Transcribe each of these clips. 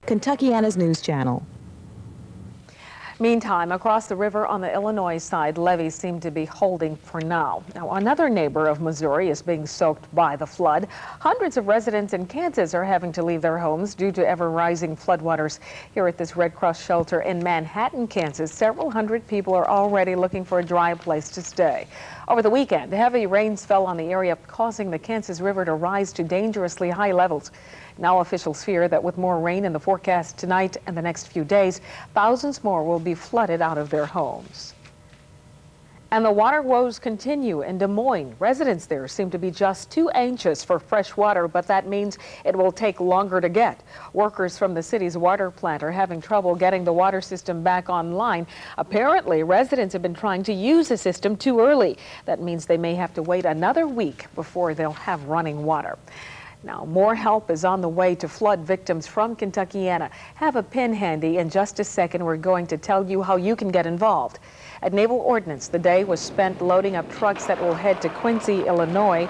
Kentuckiana's News Channel. Meantime, across the river on the Illinois side, levees seem to be holding for now. Now, another neighbor of Missouri is being soaked by the flood. Hundreds of residents in Kansas are having to leave their homes due to ever-rising floodwaters. Here at this Red Cross shelter in Manhattan, Kansas, several hundred people are already looking for a dry place to stay. Over the weekend, heavy rains fell on the area, causing the Kansas River to rise to dangerously high levels. Now officials fear that with more rain in the forecast tonight and the next few days, thousands more will be flooded out of their homes. And the water woes continue in Des Moines. Residents there seem to be just too anxious for fresh water, but that means it will take longer to get. Workers from the city's water plant are having trouble getting the water system back online. Apparently, residents have been trying to use the system too early. That means they may have to wait another week before they'll have running water. Now, more help is on the way to flood victims from Kentuckiana. Have a pen handy. In just a second, we're going to tell you how you can get involved. At Naval Ordnance, the day was spent loading up trucks that will head to Quincy, Illinois.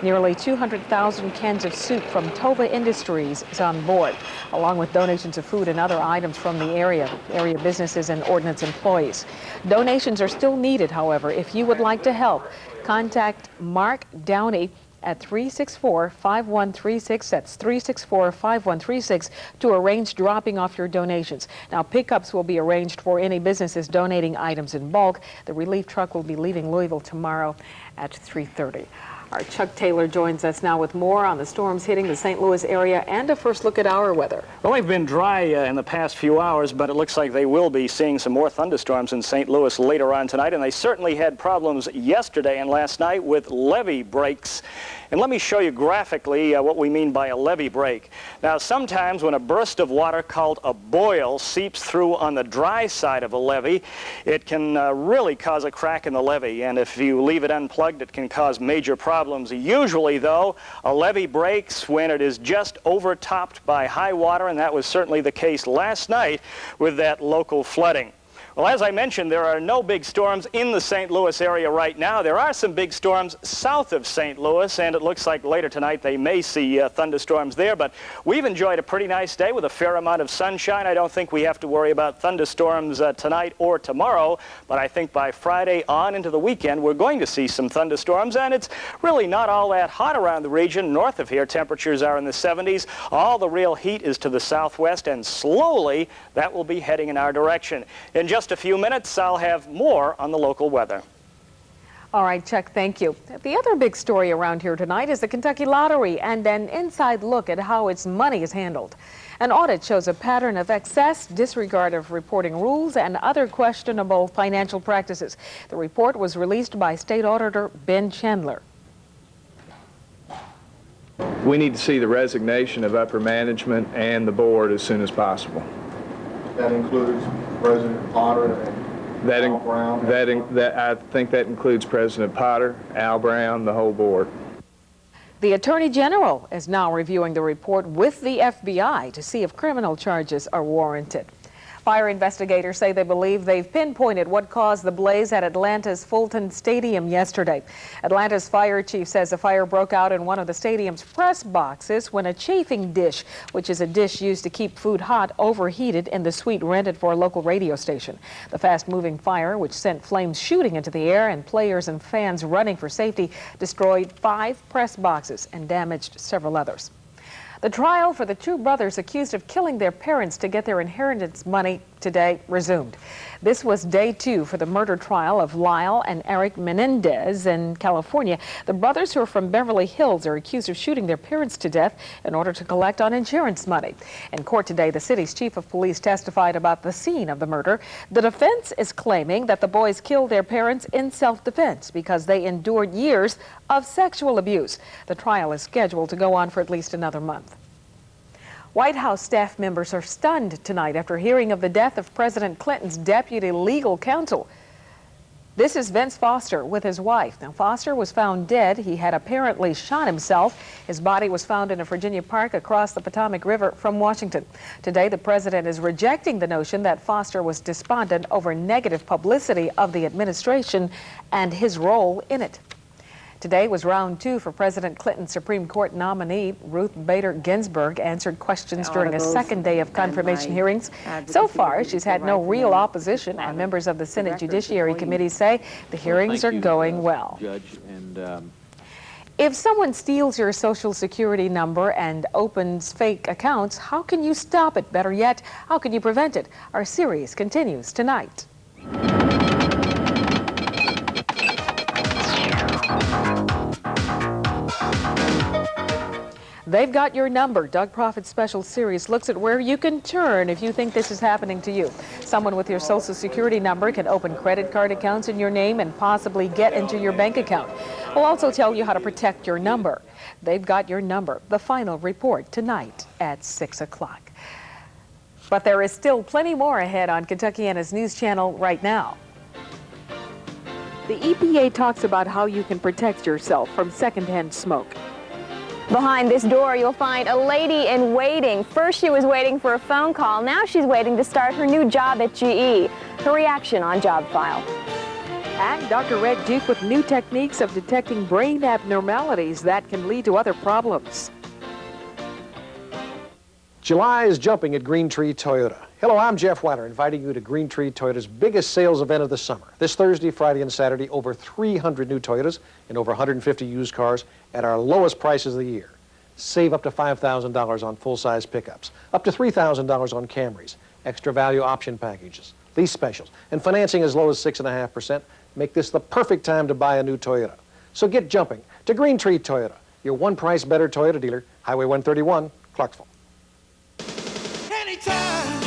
Nearly 200,000 cans of soup from Tova Industries is on board, along with donations of food and other items from the area businesses and Ordnance employees. Donations are still needed, however. If you would like to help, contact Mark Downey at 364-5136. That's 364-5136 to arrange dropping off your donations. Now, pickups will be arranged for any businesses donating items in bulk. The relief truck will be leaving Louisville tomorrow at 3:30. Our Chuck Taylor joins us now with more on the storms hitting the St. Louis area and a first look at our weather. Well, they've been dry in the past few hours, but it looks like they will be seeing some more thunderstorms in St. Louis later on tonight, and they certainly had problems yesterday and last night with levee breaks. And let me show you graphically what we mean by a levee break. Now, sometimes when a burst of water called a boil seeps through on the dry side of a levee, it can really cause a crack in the levee. And if you leave it unplugged, it can cause major problems. Usually, though, a levee breaks when it is just overtopped by high water, and that was certainly the case last night with that local flooding. Well, as I mentioned, there are no big storms in the St. Louis area right now. There are some big storms south of St. Louis, and it looks like later tonight they may see thunderstorms there. But we've enjoyed a pretty nice day with a fair amount of sunshine. I don't think we have to worry about thunderstorms tonight or tomorrow, but I think by Friday on into the weekend we're going to see some thunderstorms, and it's really not all that hot around the region. North of here, temperatures are in the 70s. All the real heat is to the southwest, and slowly that will be heading in our direction. In just a few minutes, I'll have more on the local weather. All right, Chuck, thank you. The other big story around here tonight is the Kentucky Lottery and an inside look at how its money is handled. An audit shows a pattern of excess, disregard of reporting rules, and other questionable financial practices. The report was released by State Auditor Ben Chandler. We need to see the resignation of upper management and the board as soon as possible. That includes President Potter and Al Brown? I think that includes President Potter, Al Brown, the whole board. The Attorney General is now reviewing the report with the FBI to see if criminal charges are warranted. Fire investigators say they believe they've pinpointed what caused the blaze at Atlanta's Fulton Stadium yesterday. Atlanta's fire chief says the fire broke out in one of the stadium's press boxes when a chafing dish, which is a dish used to keep food hot, overheated in the suite rented for a local radio station. The fast-moving fire, which sent flames shooting into the air and players and fans running for safety, destroyed 5 press boxes and damaged several others. The trial for the two brothers accused of killing their parents to get their inheritance money today resumed. This was day 2 for the murder trial of Lyle and Eric Menendez in California. The brothers, who are from Beverly Hills, are accused of shooting their parents to death in order to collect on insurance money. In court today, the city's chief of police testified about the scene of the murder. The defense is claiming that the boys killed their parents in self-defense because they endured years of sexual abuse. The trial is scheduled to go on for at least another month. White House staff members are stunned tonight after hearing of the death of President Clinton's deputy legal counsel. This is Vince Foster with his wife. Now, Foster was found dead. He had apparently shot himself. His body was found in a Virginia park across the Potomac River from Washington. Today, the president is rejecting the notion that Foster was despondent over negative publicity of the administration and his role in it. Today was round 2 for President Clinton's Supreme Court nominee. Ruth Bader Ginsburg answered questions during a second day of confirmation hearings. So far, she's had no real opposition, and members of the Senate Judiciary Committee say the hearings are going well. Judge, and if someone steals your Social Security number and opens fake accounts, how can you stop it? Better yet, how can you prevent it? Our series continues tonight. They've got your number. Doug Proffitt's special series looks at where you can turn if you think this is happening to you. Someone with your Social Security number can open credit card accounts in your name and possibly get into your bank account. We'll also tell you how to protect your number. They've got your number. The final report tonight at 6 o'clock. But there is still plenty more ahead on Kentuckiana's News Channel right now. The EPA talks about how you can protect yourself from secondhand smoke. Behind this door, you'll find a lady in waiting. First, she was waiting for a phone call. Now she's waiting to start her new job at GE. Her reaction on Job File. And Dr. Red Duke with new techniques of detecting brain abnormalities that can lead to other problems. July is jumping at Green Tree Toyota. Hello, I'm Jeff Weiler, inviting you to Green Tree Toyota's biggest sales event of the summer. This Thursday, Friday, and Saturday, over 300 new Toyotas and over 150 used cars at our lowest prices of the year. Save up to $5,000 on full-size pickups, up to $3,000 on Camrys, extra value option packages, lease specials, and financing as low as 6.5%. Make this the perfect time to buy a new Toyota. So get jumping to Green Tree Toyota, your one price better Toyota dealer, Highway 131, Clarksville. Anytime,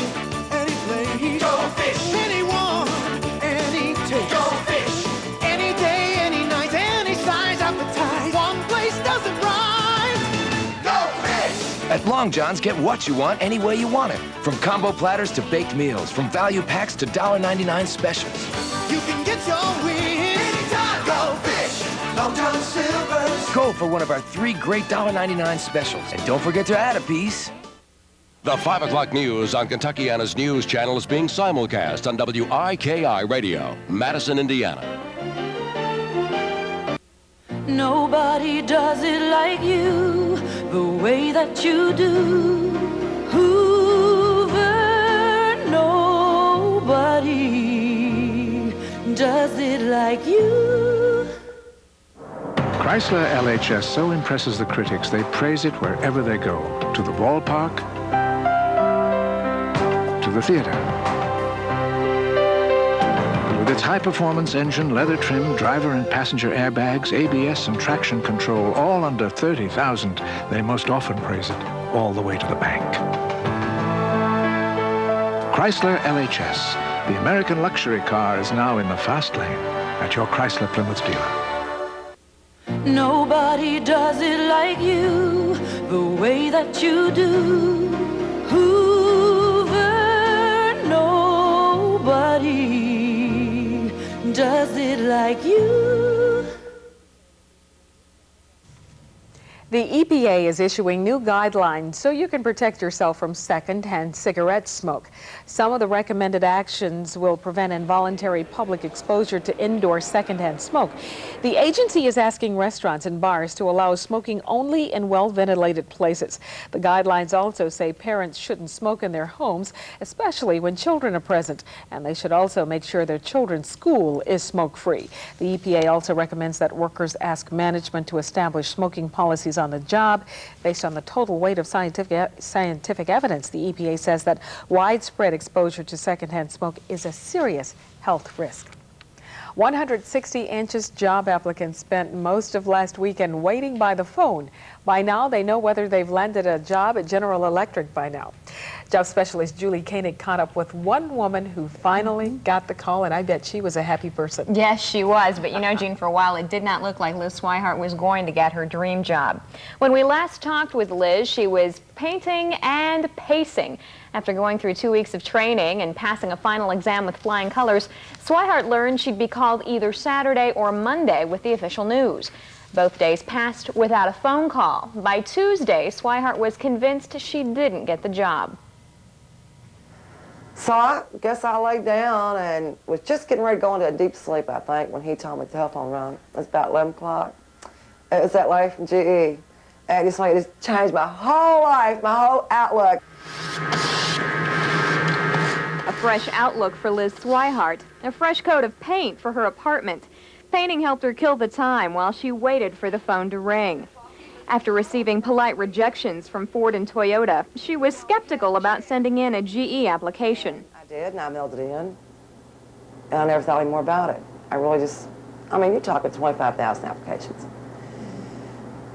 any place, go fish. Anyone, any taste, go fish. Any day, any night, any size, appetite. One place doesn't rhyme. Go fish. At Long John's, get what you want any way you want it. From combo platters to baked meals, from value packs to $1.99 specials. You can get your wish anytime. Go fish. Long John Silver's. Go for one of our 3 great $1.99 specials. And don't forget to add a piece. The 5 o'clock news on Kentuckiana's News Channel is being simulcast on WIKI Radio, Madison, Indiana. Nobody does it like you, the way that you do. Hoover, nobody does it like you. Chrysler LHS so impresses the critics, they praise it wherever they go. To the ballpark, to the theater. With its high-performance engine, leather trim, driver and passenger airbags, ABS and traction control, all under $30,000, they most often praise it all the way to the bank. Chrysler LHS, the American luxury car, is now in the fast lane at your Chrysler Plymouth dealer. Nobody does it like you, the way that you do. Hoover, nobody does it like you. The EPA is issuing new guidelines so you can protect yourself from second-hand cigarette smoke. Some of the recommended actions will prevent involuntary public exposure to indoor second-hand smoke. The agency is asking restaurants and bars to allow smoking only in well-ventilated places. The guidelines also say parents shouldn't smoke in their homes, especially when children are present, and they should also make sure their children's school is smoke-free. The EPA also recommends that workers ask management to establish smoking policies on the job. Based on the total weight of scientific evidence, the EPA says that widespread exposure to secondhand smoke is a serious health risk. 160 anxious job applicants spent most of last weekend waiting by the phone. By now, they know whether they've landed a job at General Electric by now. Job specialist Julie Koenig caught up with one woman who finally got the call, and I bet she was a happy person. Yes, she was, but you know, Jean, for a while it did not look like Liz Swihart was going to get her dream job. When we last talked with Liz, she was painting and pacing. After going through 2 weeks of training and passing a final exam with flying colors, Swihart learned she'd be called either Saturday or Monday with the official news. Both days passed without a phone call. By Tuesday, Swihart was convinced she didn't get the job. So I guess I laid down and was just getting ready to go into a deep sleep, I think, when he told me the telephone rang. It was about 11 o'clock. It was that lady from GE. And it's like, it just changed my whole life, my whole outlook. A fresh outlook for Liz Swihart, a fresh coat of paint for her apartment. Painting helped her kill the time while she waited for the phone to ring. After receiving polite rejections from Ford and Toyota, she was skeptical about sending in a GE application. I did, and I mailed it in. And I never thought any more about it. I really just, I mean, you're talking 25,000 applications.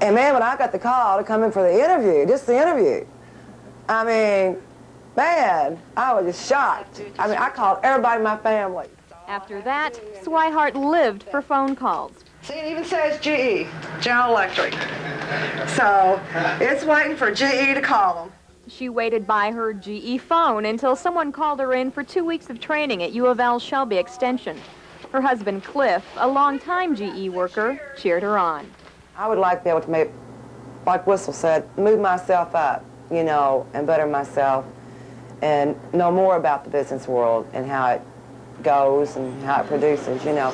And man, when I got the call to come in for the interview, just the interview, I mean, man, I was just shocked. I mean, I called everybody in my family. After that, Swihart lived for phone calls. See, it even says GE, General Electric. So it's waiting for GE to call them. She waited by her GE phone until someone called her in for 2 weeks of training at U of L Shelby Extension. Her husband, Cliff, a longtime GE worker, cheered her on. I would like to be able to make, like Whistle said, move myself up, you know, and better myself and know more about the business world and how it goes and how it produces, you know.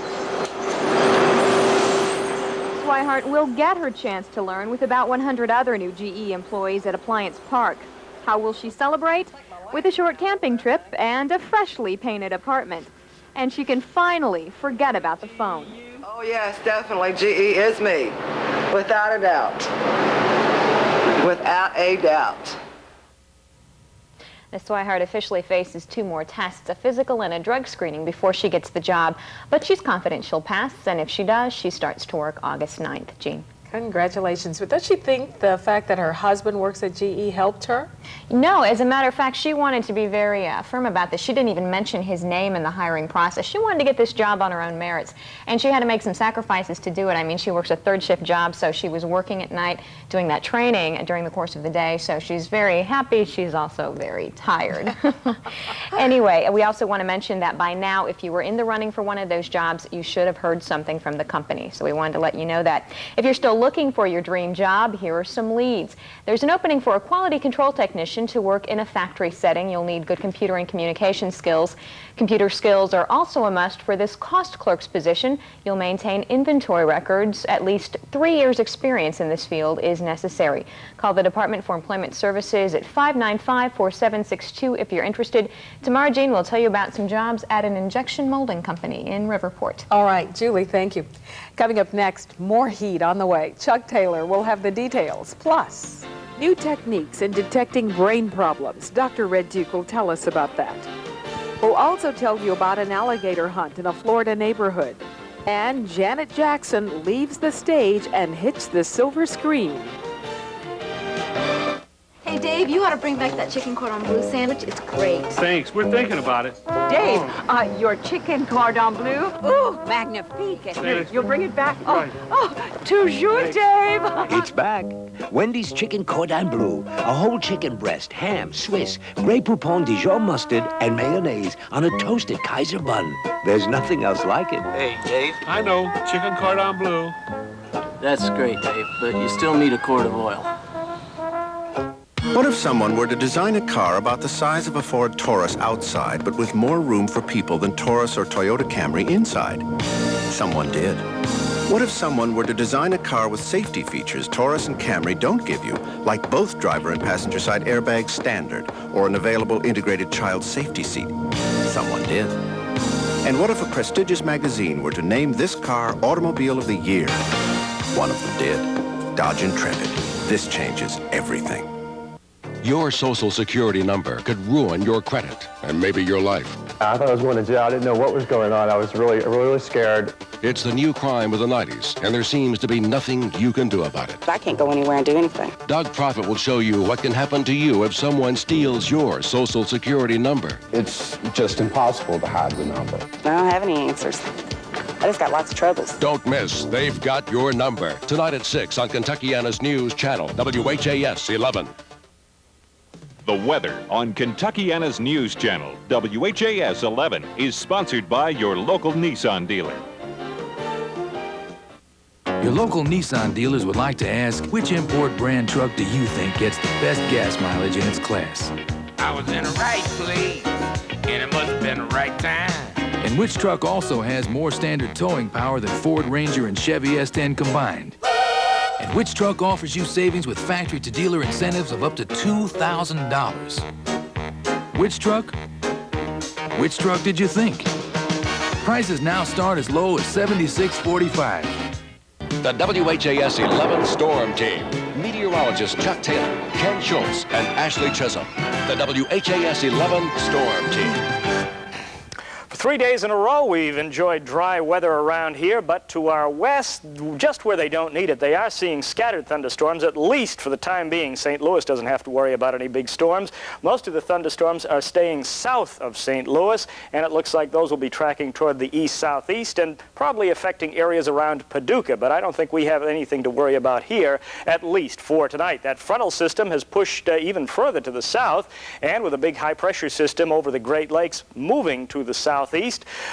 Swihart will get her chance to learn with about 100 other new GE employees at Appliance Park. How will she celebrate? With a short camping trip and a freshly painted apartment. And she can finally forget about the phone. Oh yes, definitely, GE is me, without a doubt. Without a doubt. Ms. Swihart officially faces 2 more tests, a physical and a drug screening, before she gets the job. But she's confident she'll pass, and if she does, she starts to work August 9th. Jean. Congratulations. But does she think the fact that her husband works at GE helped her? No, as a matter of fact, she wanted to be very firm about this. She didn't even mention his name in the hiring process. She wanted to get this job on her own merits, and she had to make some sacrifices to do it. I mean, she works a 3rd shift job, so she was working at night doing that training during the course of the day, so she's very happy. She's also very tired. Anyway, we also want to mention that by now, if you were in the running for one of those jobs, you should have heard something from the company, so we wanted to let you know that. If you're still looking for your dream job, here are some leads. There's an opening for a quality control technician to work in a factory setting. You'll need good computer and communication skills. Computer skills are also a must for this cost clerk's position. You'll maintain inventory records. At least 3 years experience in this field is necessary. Call the Department for Employment Services at 595-4762 if you're interested. Tomorrow, Jean will tell you about some jobs at an injection molding company in Riverport. All right, Julie, thank you. Coming up next, more heat on the way. Chuck Taylor will have the details. Plus, new techniques in detecting brain problems. Dr. Red Duke will tell us about that. We'll also tell you about an alligator hunt in a Florida neighborhood. And Janet Jackson leaves the stage and hits the silver screen. Hey, Dave, you ought to bring back that chicken cordon bleu sandwich. It's great. Thanks. We're thinking about it. Dave, your chicken cordon bleu. Ooh, magnifique. You'll bring it back? Toujours, Dave. It's back. Wendy's chicken cordon bleu. A whole chicken breast, ham, Swiss, Grey Poupon Dijon mustard, and mayonnaise on a toasted Kaiser bun. There's nothing else like it. Hey, Dave. I know. Chicken cordon bleu. That's great, Dave, but you still need a quart of oil. What if someone were to design a car about the size of a Ford Taurus outside, but with more room for people than Taurus or Toyota Camry inside? Someone did. What if someone were to design a car with safety features Taurus and Camry don't give you, like both driver and passenger side airbags standard, or an available integrated child safety seat? Someone did. And what if a prestigious magazine were to name this car Automobile of the Year? One of them did. Dodge Intrepid. This changes everything. Your Social Security number could ruin your credit and maybe your life. I thought I was going to jail. I didn't know what was going on. I was really scared. It's the new crime of the 90s, and there seems to be nothing you can do about it. I can't go anywhere and do anything. Doug Prophet will show you what can happen to you if someone steals your Social Security number. It's just impossible to hide the number. I don't have any answers. I just got lots of troubles. Don't miss They've Got Your Number. Tonight at 6 on Kentuckiana's News Channel, WHAS 11. The weather on Kentuckiana's News Channel, WHAS 11, is sponsored by your local Nissan dealer. Your local Nissan dealers would like to ask, which import brand truck do you think gets the best gas mileage in its class? I was in the right place, and it must have been the right time. And which truck also has more standard towing power than Ford Ranger and Chevy S10 combined? And which truck offers you savings with factory-to-dealer incentives of up to $2,000? Which truck? Which truck did you think? Prices now start as low as $76.45. The WHAS 11 Storm Team. Meteorologists Chuck Taylor, Ken Schultz, and Ashley Chisholm. The WHAS 11 Storm Team. For 3 days in a row, we've enjoyed dry weather around here, but to our west, just where they don't need it, they are seeing scattered thunderstorms, at least for the time being. St. Louis doesn't have to worry about any big storms. Most of the thunderstorms are staying south of St. Louis, and it looks like those will be tracking toward the east-southeast and probably affecting areas around Paducah, but I don't think we have anything to worry about here, at least for tonight. That frontal system has pushed even further to the south, and with a big high-pressure system over the Great Lakes moving to the southeast,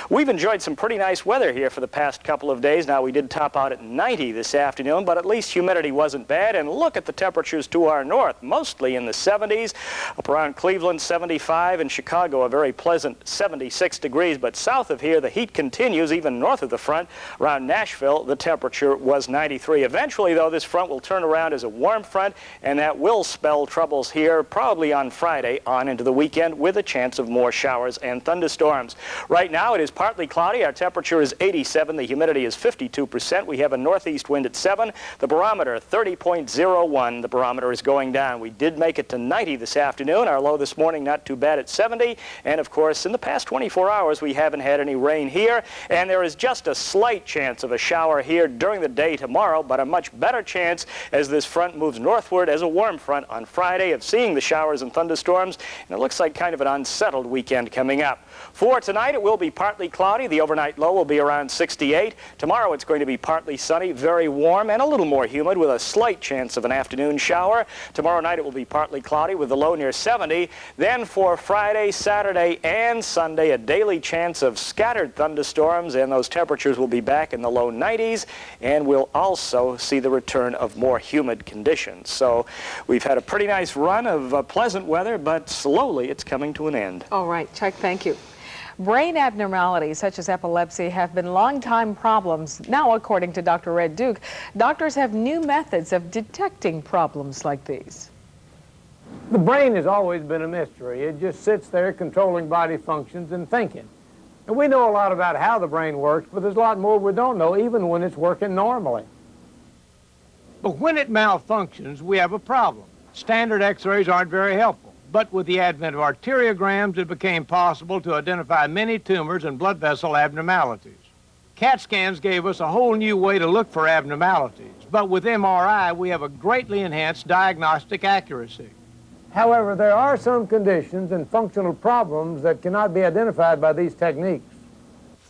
we've enjoyed some pretty nice weather here for the past couple of days. Now, we did top out at 90 this afternoon, but at least humidity wasn't bad. And look at the temperatures to our north, mostly in the 70s. Up around Cleveland, 75, and Chicago, a very pleasant 76 degrees. But south of here, the heat continues, even north of the front. Around Nashville, the temperature was 93. Eventually, though, this front will turn around as a warm front, and that will spell troubles here probably on Friday on into the weekend with a chance of more showers and thunderstorms. Right now, it is partly cloudy. Our temperature is 87. The humidity is 52%. We have a northeast wind at 7. The barometer, 30.01. The barometer is going down. We did make it to 90 this afternoon. Our low this morning, not too bad at 70. And, of course, in the past 24 hours, we haven't had any rain here. And there is just a slight chance of a shower here during the day tomorrow, but a much better chance as this front moves northward as a warm front on Friday of seeing the showers and thunderstorms. And it looks like kind of an unsettled weekend coming up. For tonight, it will be partly cloudy. The overnight low will be around 68. Tomorrow, it's going to be partly sunny, very warm, and a little more humid with a slight chance of an afternoon shower. Tomorrow night, it will be partly cloudy with the low near 70. Then for Friday, Saturday, and Sunday, a daily chance of scattered thunderstorms, and those temperatures will be back in the low 90s, and we'll also see the return of more humid conditions. So we've had a pretty nice run of pleasant weather, but slowly it's coming to an end. All right, Chuck, thank you. Brain abnormalities such as epilepsy have been long-time problems. Now, according to Dr. Red Duke, doctors have new methods of detecting problems like these. The brain has always been a mystery. It just sits there controlling body functions and thinking. And we know a lot about how the brain works, but there's a lot more we don't know, even when it's working normally. But when it malfunctions, we have a problem. Standard x-rays aren't very helpful. But with the advent of arteriograms, it became possible to identify many tumors and blood vessel abnormalities. CAT scans gave us a whole new way to look for abnormalities. But with MRI, we have a greatly enhanced diagnostic accuracy. However, there are some conditions and functional problems that cannot be identified by these techniques.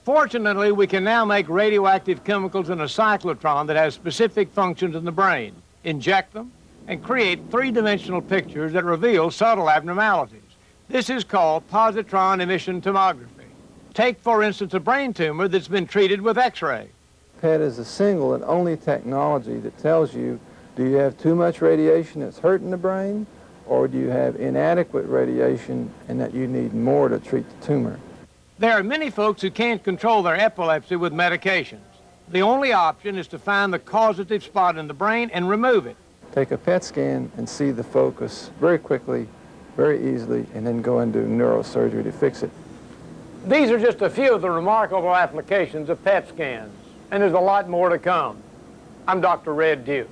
Fortunately, we can now make radioactive chemicals in a cyclotron that has specific functions in the brain, inject them, and create three-dimensional pictures that reveal subtle abnormalities. This is called positron emission tomography. Take, for instance, a brain tumor that's been treated with X-ray. PET is the single and only technology that tells you, do you have too much radiation that's hurting the brain, or do you have inadequate radiation and that you need more to treat the tumor? There are many folks who can't control their epilepsy with medications. The only option is to find the causative spot in the brain and remove it. Take a PET scan and see the focus very quickly, very easily, and then go and do neurosurgery to fix it. These are just a few of the remarkable applications of PET scans, and there's a lot more to come. I'm Dr. Red Duke.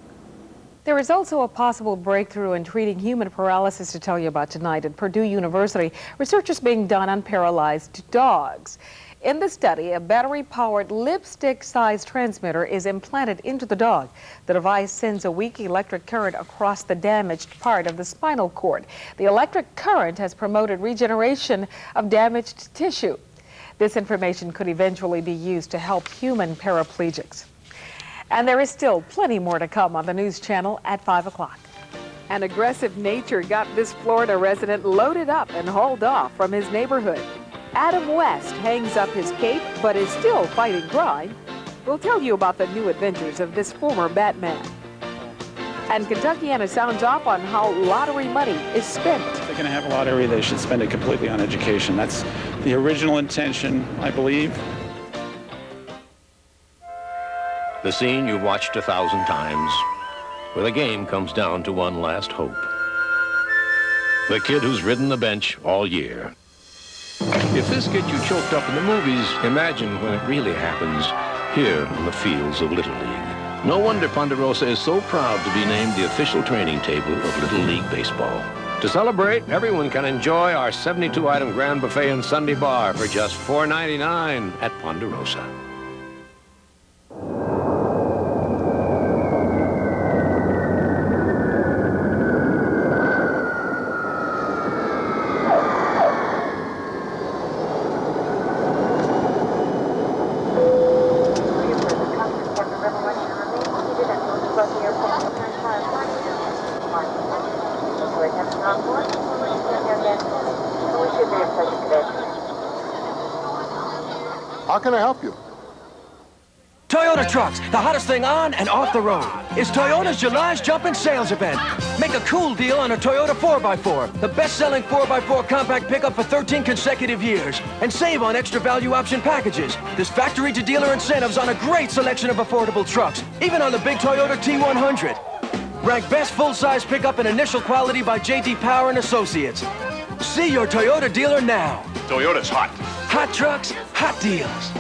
There is also a possible breakthrough in treating human paralysis to tell you about tonight at Purdue University. Research is being done on paralyzed dogs. In the study, a battery-powered lipstick-sized transmitter is implanted into the dog. The device sends a weak electric current across the damaged part of the spinal cord. The electric current has promoted regeneration of damaged tissue. This information could eventually be used to help human paraplegics. And there is still plenty more to come on the news channel at 5 o'clock. An aggressive nature got this Florida resident loaded up and hauled off from his neighborhood. Adam West hangs up his cape but is still fighting crime. We'll tell you about the new adventures of this former Batman. And Kentuckiana sounds off on how lottery money is spent. If they're going to have a lottery, they should spend it completely on education. That's the original intention, I believe. The scene you've watched 1,000 times. where the game comes down to one last hope. The kid who's ridden the bench all year. If this gets you choked up in the movies, imagine when it really happens here on the fields of Little League. No wonder Ponderosa is so proud to be named the official training table of Little League Baseball. To celebrate, everyone can enjoy our 72-item grand buffet and Sunday bar for just $4.99 at Ponderosa. How can I help you? Toyota trucks, the hottest thing on and off the road. It's Toyota's July's Jumpin' Sales event. Make a cool deal on a Toyota 4x4, the best-selling 4x4 compact pickup for 13 consecutive years. And save on extra value option packages. There's factory-to-dealer incentives on a great selection of affordable trucks, even on the big Toyota T100. Ranked best full-size pickup and initial quality by J.D. Power and Associates. See your Toyota dealer now. Toyota's hot. Hot trucks, hot deals.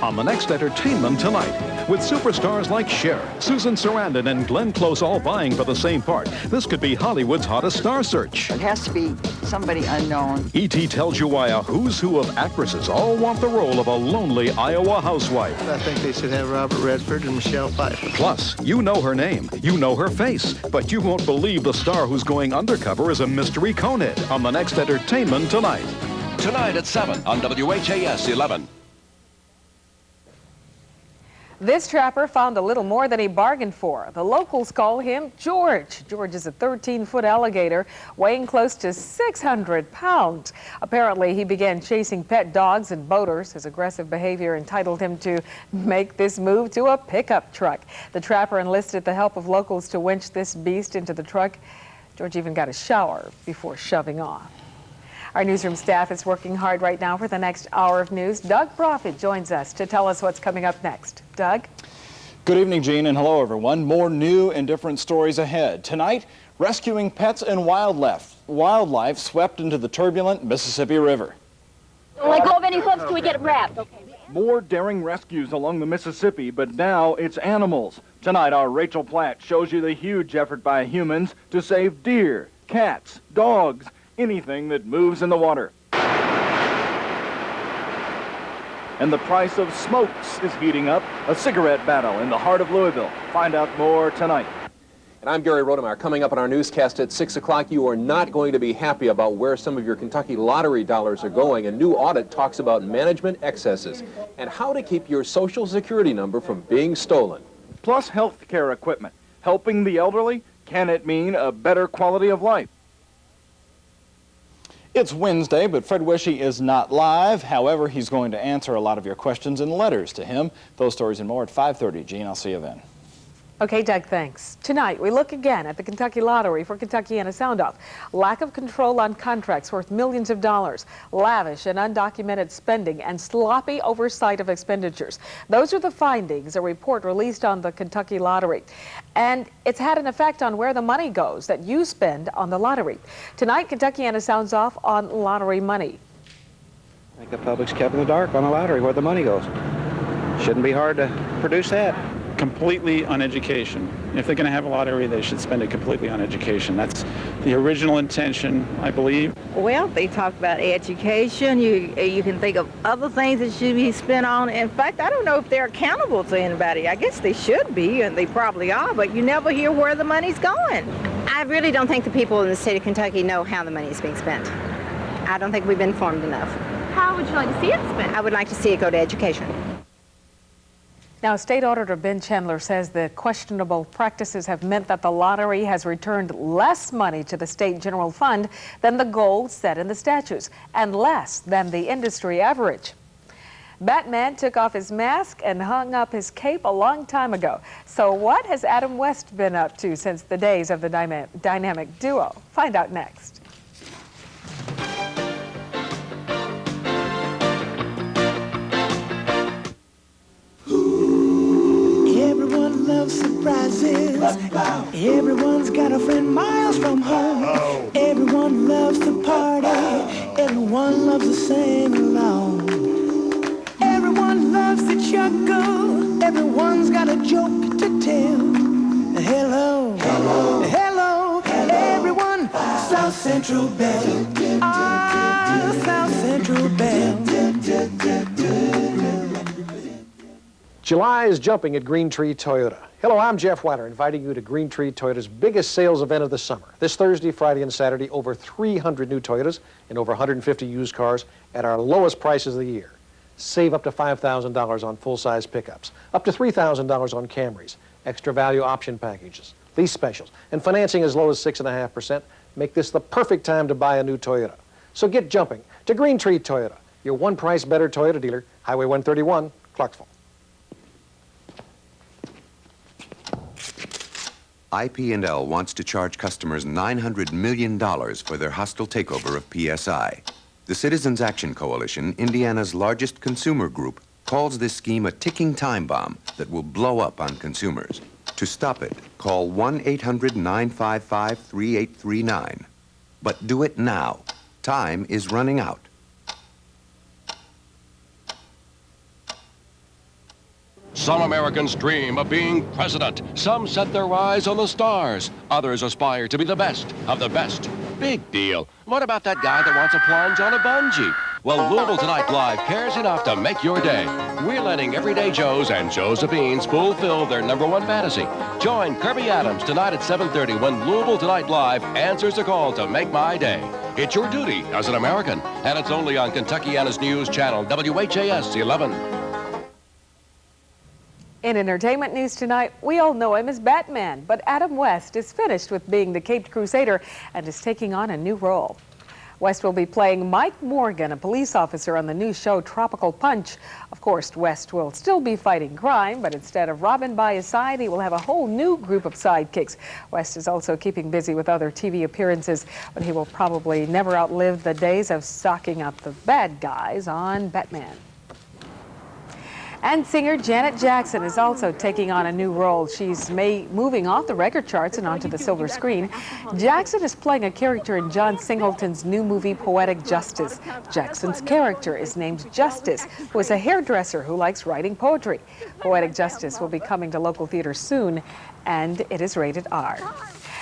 On the next Entertainment Tonight, with superstars like Cher, Susan Sarandon, and Glenn Close all vying for the same part, this could be Hollywood's hottest star search. It has to be somebody unknown. E.T. tells you why a who's who of actresses all want the role of a lonely Iowa housewife. I think they should have Robert Redford and Michelle Pfeiffer. Plus, you know her name, you know her face, but you won't believe the star who's going undercover is a mystery conehead on the next Entertainment Tonight. Tonight at 7 on WHAS 11. This trapper found a little more than he bargained for. The locals call him George. George is a 13-foot alligator weighing close to 600 pounds. Apparently, he began chasing pet dogs and boaters. His aggressive behavior entitled him to make this move to a pickup truck. The trapper enlisted the help of locals to winch this beast into the truck. George even got a shower before shoving off. Our newsroom staff is working hard right now for the next hour of news. Doug Profit joins us to tell us what's coming up next. Doug? Good evening, Jean, and hello, everyone. More new and different stories ahead. Tonight, rescuing pets and wildlife swept into the turbulent Mississippi River. Don't let go of any hooks till we get it wrapped. More daring rescues along the Mississippi, but now it's animals. Tonight, our Rachel Platt shows you the huge effort by humans to save deer, cats, dogs, anything that moves in the water. And the price of smokes is heating up. A cigarette battle in the heart of Louisville. Find out more tonight. And I'm Gary Rodemeyer. Coming up on our newscast at 6 o'clock, you are not going to be happy about where some of your Kentucky lottery dollars are going. A new audit talks about management excesses and how to keep your Social Security number from being stolen. Plus health care equipment. Helping the elderly? Can it mean a better quality of life? It's Wednesday, but Fred Wishy is not live. However, he's going to answer a lot of your questions in letters to him. Those stories and more at 5:30. Gene, I'll see you then. Okay, Doug, thanks. Tonight, we look again at the Kentucky Lottery for Kentuckiana Sound-Off. Lack of control on contracts worth millions of dollars, lavish and undocumented spending, and sloppy oversight of expenditures. Those are the findings, a report released on the Kentucky Lottery. And it's had an effect on where the money goes that you spend on the lottery. Tonight, Kentuckiana Sounds Off on lottery money. I think the public's kept in the dark on the lottery, where the money goes. Shouldn't be hard to produce that. Completely on education. If they're going to have a lottery, they should spend it completely on education. That's the original intention, I believe. Well, they talk about education. You can think of other things that should be spent on. In fact, I don't know if they're accountable to anybody. I guess they should be, and they probably are, but you never hear where the money's going. I really don't think the people in the state of Kentucky know how the money is being spent. I don't think we've been informed enough. How would you like to see it spent? I would like to see it go to education. Now, State Auditor Ben Chandler says the questionable practices have meant that the lottery has returned less money to the state general fund than the goal set in the statutes, and less than the industry average. Batman took off his mask and hung up his cape a long time ago. So what has Adam West been up to since the days of the dynamic duo? Find out next. Everyone loves loves surprises. Everyone's got a friend miles from home. Everyone loves to party. Everyone loves to sing along. Everyone loves to chuckle. Everyone's got a joke to tell. Hello, hello, hello, everyone. South Central Bell. Ah, South Central Bell. July is jumping at Green Tree Toyota. Hello, I'm Jeff Weiler, inviting you to Green Tree Toyota's biggest sales event of the summer. This Thursday, Friday, and Saturday, over 300 new Toyotas and over 150 used cars at our lowest prices of the year. Save up to $5,000 on full-size pickups, up to $3,000 on Camrys, extra value option packages, lease specials, and financing as low as 6.5%. Make this the perfect time to buy a new Toyota. So get jumping to Green Tree Toyota, your one price better Toyota dealer, Highway 131, Clarksville. IP&L wants to charge customers $900 million for their hostile takeover of PSI. The Citizens Action Coalition, Indiana's largest consumer group, calls this scheme a ticking time bomb that will blow up on consumers. To stop it, call 1-800-955-3839. But do it now. Time is running out. Some Americans dream of being president. Some set their eyes on the stars. Others aspire to be the best of the best. Big deal. What about that guy that wants a plunge on a bungee? Well, Louisville Tonight Live cares enough to make your day. We're letting everyday Joes and Josephines fulfill their #1 fantasy. Join Kirby Adams tonight at 7:30 when Louisville Tonight Live answers the call to make my day. It's your duty as an American, and it's only on Kentuckiana's News Channel, WHAS 11. In entertainment news tonight, we all know him as Batman, but Adam West is finished with being the Caped Crusader and is taking on a new role. West will be playing Mike Morgan, a police officer on the new show Tropical Punch. Of course, West will still be fighting crime, but instead of Robin by his side, he will have a whole new group of sidekicks. West is also keeping busy with other TV appearances, but he will probably never outlive the days of stalking out the bad guys on Batman. And singer Janet Jackson is also taking on a new role. She's moving off the record charts and onto the silver screen. Jackson is playing a character in John Singleton's new movie, Poetic Justice. Jackson's character is named Justice, who is a hairdresser who likes writing poetry. Poetic Justice will be coming to local theaters soon, and it is rated R.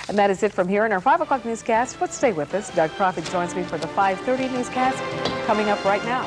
And that is it from here in our 5 o'clock newscast. But stay with us. Doug Proffitt joins me for the 5:30 newscast coming up right now.